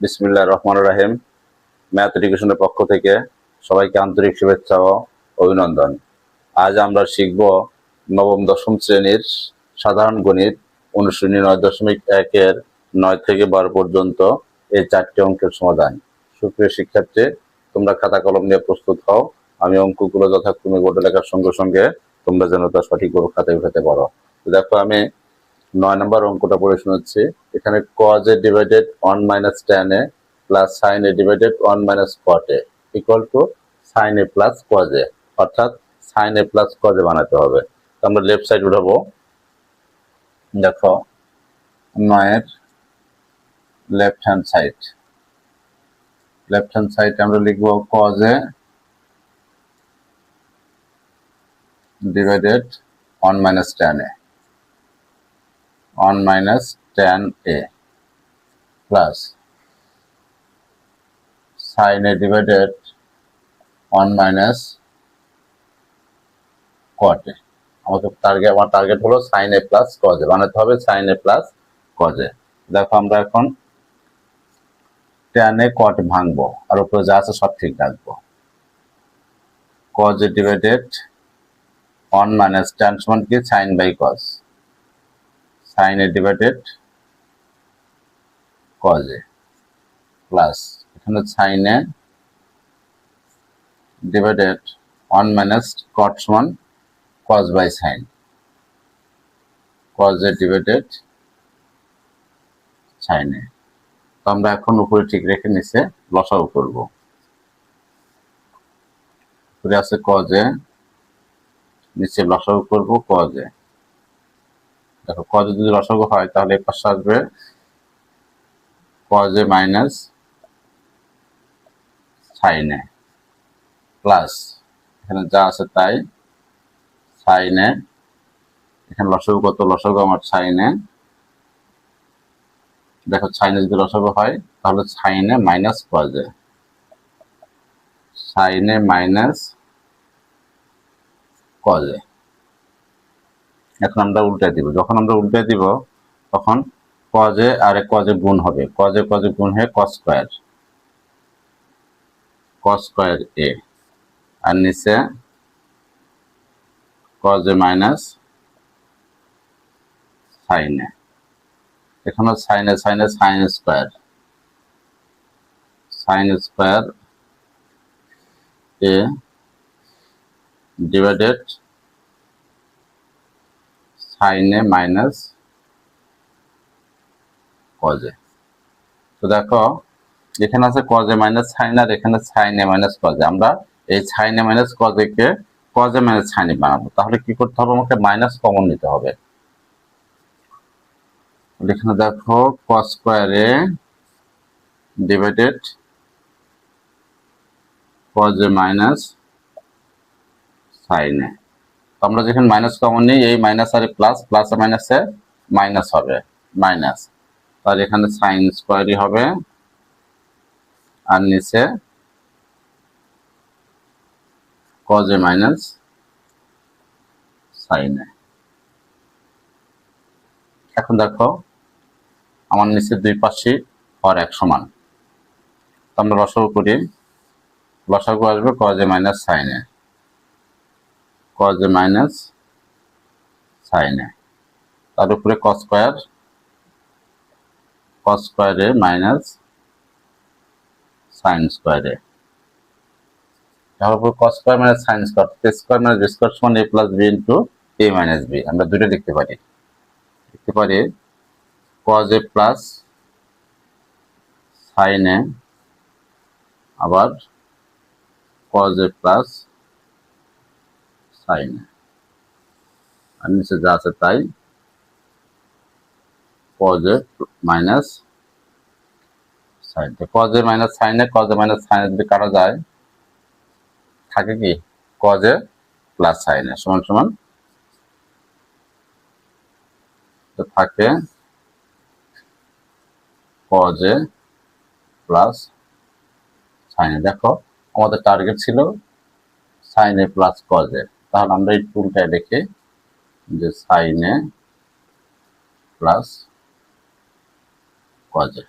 বিসমিল্লাহির রহমানির রহিম। ম্যাথ এডুকেশনের পক্ষ থেকে সবাইকে আন্তরিক শুভেচ্ছা ও অভিনন্দন। আজ আমরা শিখব নবম দশম শ্রেণীর সাধারণ গণিত অনুশীলনী 9.1-এর 9 থেকে 12 পর্যন্ত এই 4টি অঙ্কের সমাধান। সুপ্রিয় শিক্ষার্থী, তোমরা খাতা কলম নিয়ে প্রস্তুত হও। আমি অঙ্কগুলো যথাক্রমে বোর্ডে লেখার সঙ্গে সঙ্গে তোমরা যেন তা সঠিকভাবে খাতায় উঠাতে পারো। দেখো, আমি 9 নম্বর অঙ্কটা পড়ে শোনাচ্ছি। এখানে cos a divided 1 minus tan a plus sin a divided 1 minus cot a equal to sin a plus cos a, অর্থাৎ sin a plus cos a বানাতে হবে। তো আমরা লেফট সাইড উঠাবো। দেখো, 9 এর লেফট হ্যান্ড সাইড আমরা লিখবো cos a divided 1 minus tan a 1 minus tan a plus sin a divided 1 minus cot a। আমার টার্গেট হলো sin a plus cos a বানাতে হবে, sin a plus cos a। দেখো, আমরা এখন tan a cot ভাঙবো আর উপরে যা আছে সব ঠিক রাখবো। cos a divided 1 minus tan সমান কি sin by cos, sin a divided cos a plus এখানে sin a divided 1 minus cot সমান cos by sin, cos a divided sin a। তো আমরা এখন উপরে ঠিক রেখে নিচে লসাগু করব। উপরে আছে cos a, নিচে লসাগু করব cos a। দেখো, cos a যদি লসাগু হয় তাহলে এই পাশে আসবে cos a minus sin a plus এখানে যা আছে তাই sin a। এখানে লসাগু কত? লসাগু আমার sin a। দেখো, sin a যদি লসাগু হয় তাহলে sin a minus cos a, sin a minus cos a। এখন আমরা উল্টে দিব। যখন আমরা উল্টে দিব তখন cos a R cos a গুণ হবে, cos a গুণ হয়ে cos স্কয়ার a আর নিচে cos a minus sin a। এখানে sin a sin square a divided sin a minus cos a। তো দেখো, এখানে আছে cos a minus sin আর এখানে sin a minus cos a। আমরা এই sin a minus cos a K cos a minus sin a বানাবো। তাহলে কি করতে হবে? আমাকে মাইনাস কমন নিতে হবে। এখানে দেখো cos square a divided cos a minus sin a। আমরা যেখানে মাইনাস কমন নিই, এই মাইনাস আর প্লাস, প্লাস আর মাইনাসে মাইনাস হবে, মাইনাস। তাহলে এখানে সাইন স্কয়ারই হবে আর নিচে cos a minus sin a। এখন দেখো, আমার নিচে দুই পাশে হর এক সমান। তো আমরা লসাগু করি। লসাগু আসবে cos a minus sin a, cos a minus sin a। তার উপরে cos square a minus sin square a। তারপর cos square minus sin square, square minus B square সমান a plus B into a minus B. আমরা দুটো লিখতে পারি cos a plus sin a আবার cos a plus sin a আর নিচে যা আছে তাই cos a minus sin a। cos a minus sin a, cos a minus sin a যদি কাটা যায় থাকে কি cos a plus sin a সমান সমান তো থাকে cos a plus sin a। দেখো, আমাদের টার্গেট ছিল sin a plus cos a। তাহলে আমরা এই টুলটায় লিখি যে sin a plus cos a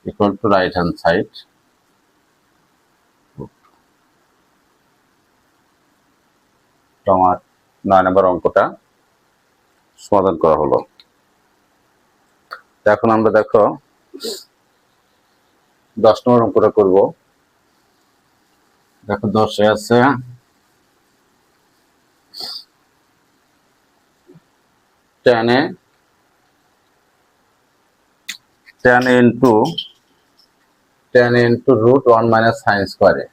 equal to right hand side. তো আমার 9 নম্বর অঙ্কটা সমাধান করা হলো। এখন আমরা দেখো 10 নম্বর অঙ্কটা করব। দেখো 10-এ আছে tan into root 1 minus sin square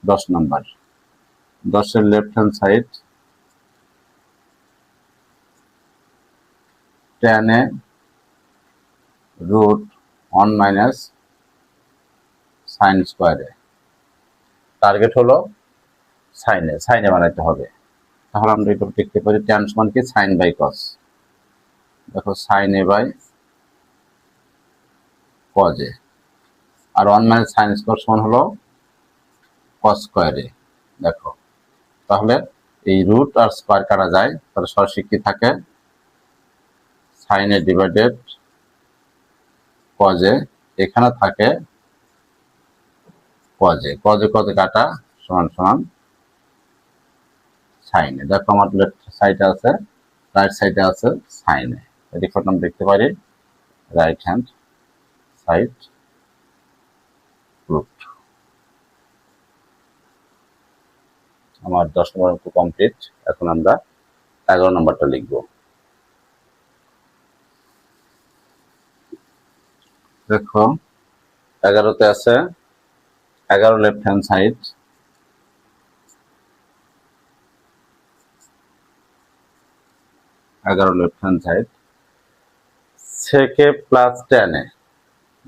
10 number. 10-এর left hand side tan root 1 minus sin square। Target হলো সাইনে বানাইতে হবে। তাহলে আমরা এটা লিখতে পারি tan সমান কি sin বাই cos। দেখো sin a by cos a, আর 1 minus sin square সমান হলো cos square a। দেখো তাহলে এই রুট আর স্কয়ার কাটা যায়, তাহলে সরাসরি কি থাকে sin a divided cos a, এখানে থাকে cos a কাটা সমান সমান sin a। দেখো আমার লেফট সাইডে আছে, রাইট সাইডে আছে sin a। এদিকে আমরা দেখতে পারি রাইট হ্যান্ড সাইড রুট। আমার 10 নম্বর অঙ্ক কমপ্লিট। এখন আমরা 11 নম্বরটা লিখব। দেখো 11-তে আছে 11 left hand side sec a plus tan a।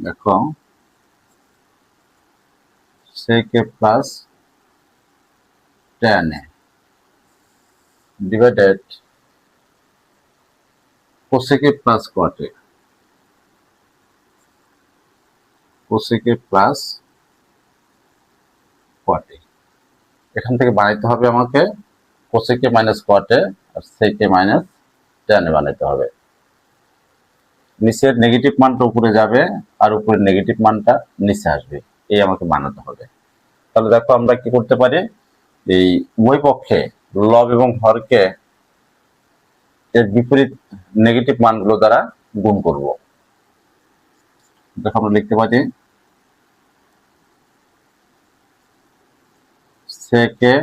দেখো sec a plus tan a divided cosec a plus cot a। cosec a plus cot a এখান থেকে বানাইতে হবে আমাকে cosec a minus cot a আর sec a minus tan a বানাইতে হবে। নিচের নেগেটিভ মানটা উপরে যাবে আর উপরের নেগেটিভ মানটা নিচে আসবে, এই আমাকে বানাতে হবে। তাহলে দেখো আমরা কি করতে পারি, এই উভয় পক্ষে লব এবং হরকে এর বিপরীত নেগেটিভ মানগুলো দ্বারা গুণ করব। দেখো আমরা লিখতে পারি sec a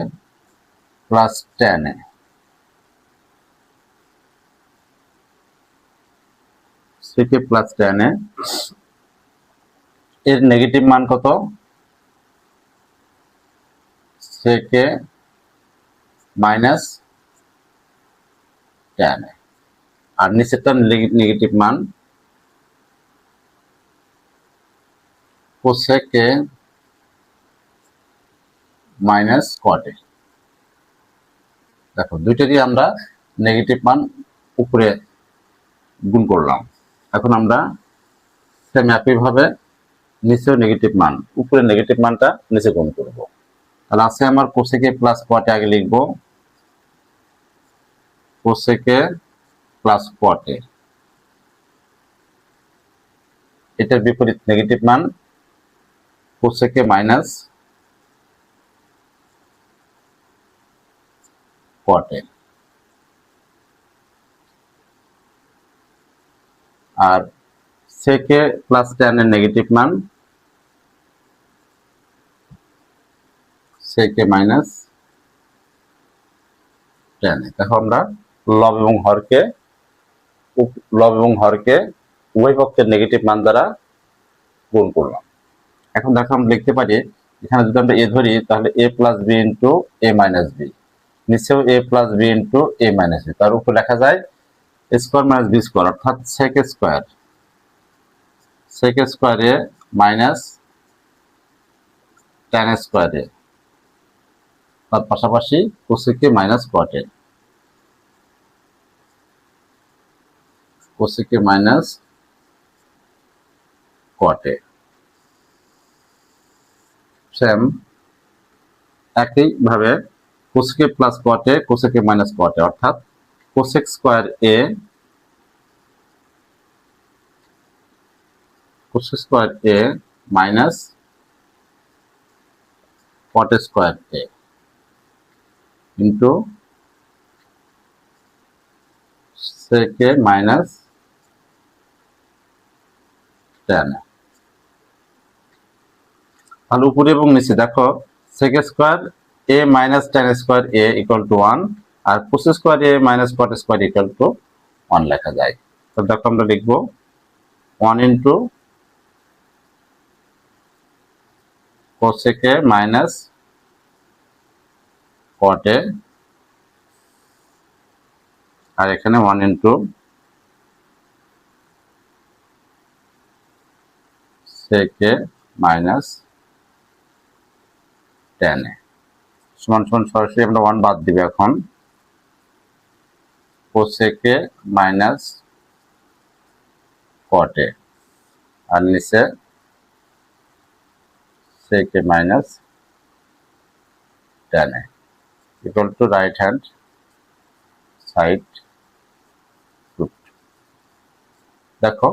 plus tan a। sec a plus tan a এর নেগেটিভ মান কত, sec a minus tan a, আর নিচেরটা নেগেটিভ মান cosec a minus cot a। দেখো দুইটারই আমরা নেগেটিভ মান উপরে গুণ করলাম। এখন আমরা সেম একইভাবে নিচেও নেগেটিভ মান, উপরে নেগেটিভ মানটা নিচে গুণ করব। তাহলে আছে আমার cosec a plus cot a, আগে লিখব cosec a plus cot a, এটার বিপরীত নেগেটিভ মান cosec a minus cot a, আর sec a প্লাস tan এর নেগেটিভ মান sec a minus tan a। দেখো আমরা লব এবং হরকে উভয় পক্ষের নেগেটিভ মান দ্বারা গুণ করলাম। এখন দেখো আমরা লিখতে পারি এখানে যদি আমরা a ধরি তাহলে a plus b into a minus b, নিচেও a plus b into a minus b, তার উপর লেখা যায় স্কোয়ার মাইনাস বি স্কোয়ার, অর্থাৎ sec square a minus tan square a, তার পাশাপাশি cosec a minus cot a, cosec a minus cot a। Same একইভাবে cosec a plus cot a, cosec a minus cot a, অর্থাৎ cosec square a cos square A minus cot square A into sec A minus tan. তাহলে উপরে এবং নিচে দেখো sec square A minus tan square A equal to 1 আর cos square A minus cot square equal to 1 লেখা যায়। তো দেখো আমরা লিখবো 1 into cosec A minus cot A আর এখানে 1 into sec A minus tan A সমান সমান সরাসরি আমরা 1 বাদ দিবে এখন cosec A minus cot A আর নিচে sec A minus tan A equal to right hand side root. দেখো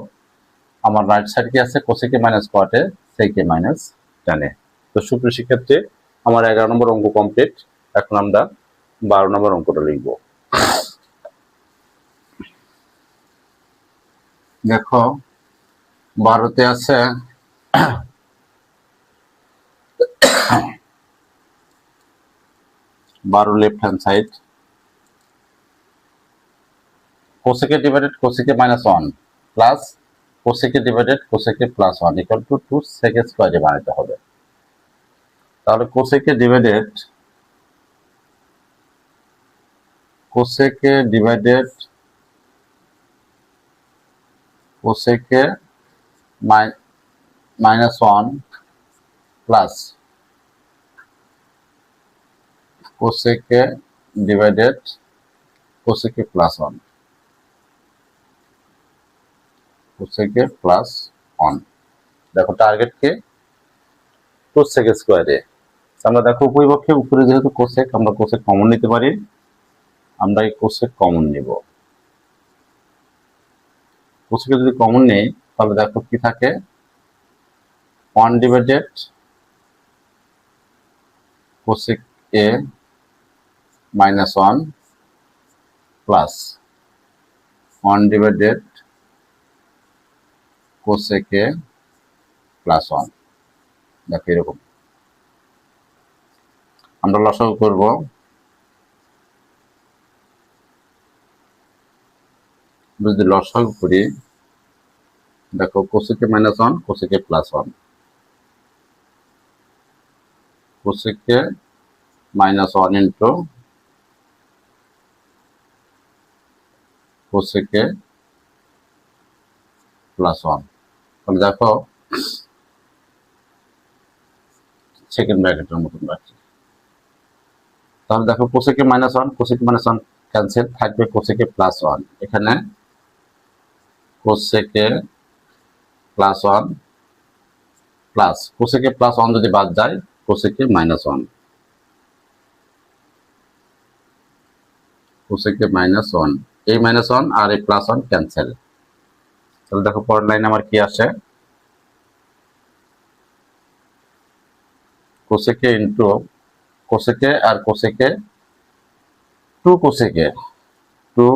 আমার রাইট সাইড কি আছে cosec A minus cot A sec A minus tan A. তো সুপ্রিয় শিক্ষার্থী আমার 11 নম্বর অঙ্ক কমপ্লিট। এখন আমরা 12 নম্বর অঙ্কটা লিখব। দেখো 12তে আছে 12 left hand side cosec divided cosec minus 1 plus cosec divided cosec plus 1 equal to 2 সেক স্কয়ারে বানাতে হবে। তাহলে cosec divided cosec minus 1 plus cosec divided cosec plus 1 cosec plus 1। দেখো টার্গেট কে কোসেক স্কয়ারে। আমরা দেখো উভয়পক্ষে উপরে যেহেতু কোসেক আমরা কোসেক কমন নিতে পারি, আমরা এই কোসেক কমন নিব। কোসেকে যদি কমন নেই তাহলে দেখো কি থাকে 1 divided cosec A minus 1 plus 1 divided cosec A plus 1। দেখো এরকম আমরা লসাগু করব। যদি লসাগু করি দেখো cosec minus 1 cosec plus 1 cosec minus 1 into cosec plus 1। তাহলে দেখো সেকেন্ড ব্র্যাকেটের মতন রাখছি। তাহলে দেখো cosec minus 1 cosec minus 1 cancel থাকবে কোসেকে প্লাস 1। এখানে cosec plus 1 plus cosec plus 1 যদি বাদ যায় কোসেকে মাইনাস 1 কোসেকে মাইনাস 1 এই মাইনাস 1 আর এই প্লাস 1 ক্যান্সেল। তাহলে দেখো পরের লাইনে আমার কি আসে কোসেকে ইন্টু কোসেকে আর কোসেকে 2 কোসেকে 2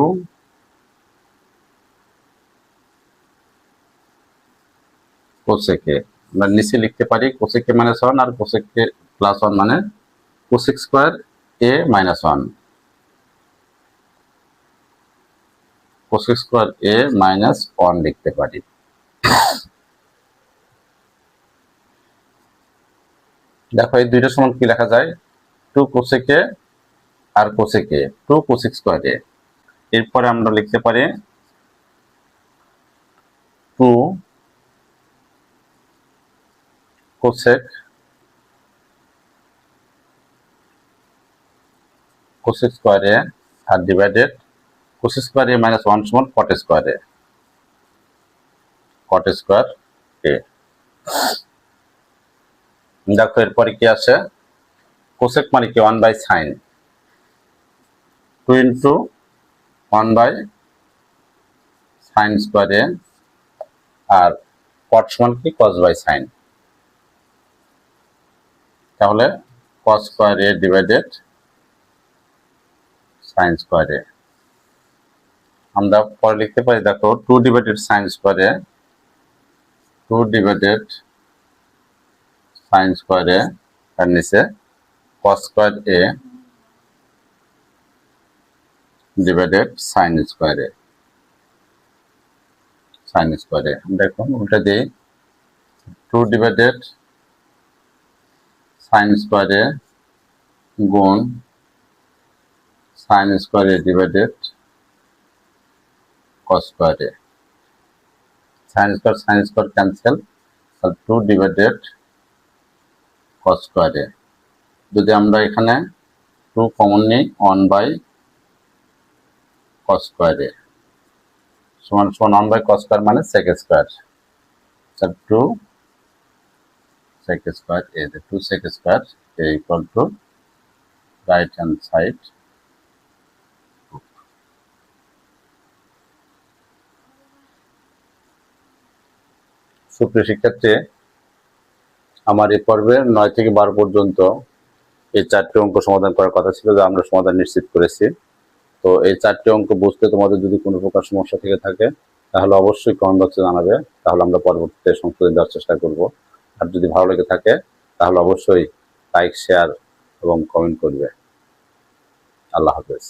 কোসেকে আমরা নিচে লিখতে পারি কোসেকে মাইনাস 1 আর কোসেকে প্লাস 1 মানে কোসেক স্কয়ার এ মাইনাস 1 কোসেক স্কয়ার এ মাইনাস 1 লিখতে পারি। দেখো এই দুইটা সমান কি লেখা যায় 2 কোসেকে আর কোসেকে 2 কোসেক স্কয়ার এ। এরপরে আমরা লিখতে পারি 2 cosec square A R divided cosec square A minus 1 সমান কট স্কয়ার এ দেখো এরপরে কি আছে কোসেক মানে কি 1 by sine 2 into 1 by sine square A আর কট সমান কি কস বাই সাইন, তাহলে cos square A divided sine square A. আমরা পরে লিখতে পারি, দেখো 2 divided sine square A, 2 divided sine square A, তার নিচে cos square A divided sine square A, sine square A. আমরা এখন উল্টা দিই, 2 ডিভাইডেড সাইন স্কয়ার এ গুণ sign square A divided cos square A. Sine square cancel, R 2 divided cos square এ। যদি আমরা এখানে 2 কমন নিই, 1 বাই কস স্কয়ার এ সমান সমান 1 বাই কস স্কয়ার মানে sec square, 2 sec square A, 2 sec square A equal to right hand side. সুপ্রিয় শিক্ষার্থী, আমার এই পর্বে 9 থেকে 12 পর্যন্ত এই 4টি অঙ্ক সমাধান করার কথা ছিল, যা আমরা সমাধান নিশ্চিত করেছি। তো এই 4টি অঙ্ক বুঝতে তোমাদের যদি কোনো প্রকার সমস্যা থেকে থাকে তাহলে অবশ্যই কমেন্ট বক্সে জানাবে, তাহলে আমরা পরবর্তীতে সংশোধন দেওয়ার চেষ্টা করব। আর যদি ভালো লেগে থাকে তাহলে অবশ্যই লাইক, শেয়ার এবং কমেন্ট করবে। আল্লাহ হাফেজ।